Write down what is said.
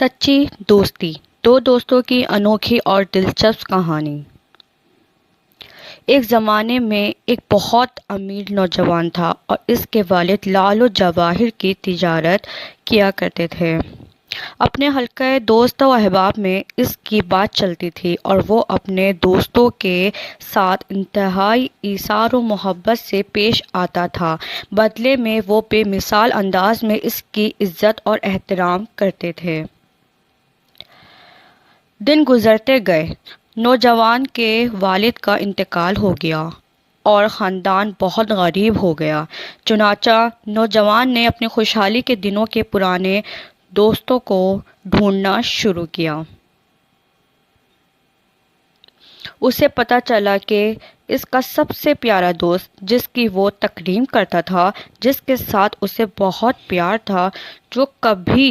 سچی دوستی، دو دوستوں کی انوکھی اور دلچسپ کہانی۔ ایک زمانے میں ایک بہت امیر نوجوان تھا اور اس کے والد لعل و جواہر کی تجارت کیا کرتے تھے۔ اپنے حلقۂ دوست و احباب میں اس کی بات چلتی تھی اور وہ اپنے دوستوں کے ساتھ انتہائی ایثار و محبت سے پیش آتا تھا۔ بدلے میں وہ بے مثال انداز میں اس کی عزت اور احترام کرتے تھے۔ دن گزرتے گئے، نوجوان کے والد کا انتقال ہو گیا اور خاندان بہت غریب ہو گیا۔ چنانچہ نوجوان نے اپنی خوشحالی کے دنوں کے پرانے دوستوں کو ڈھونڈنا شروع کیا۔ اسے پتہ چلا کہ اس کا سب سے پیارا دوست، جس کی وہ تکریم کرتا تھا، جس کے ساتھ اسے بہت پیار تھا، جو کبھی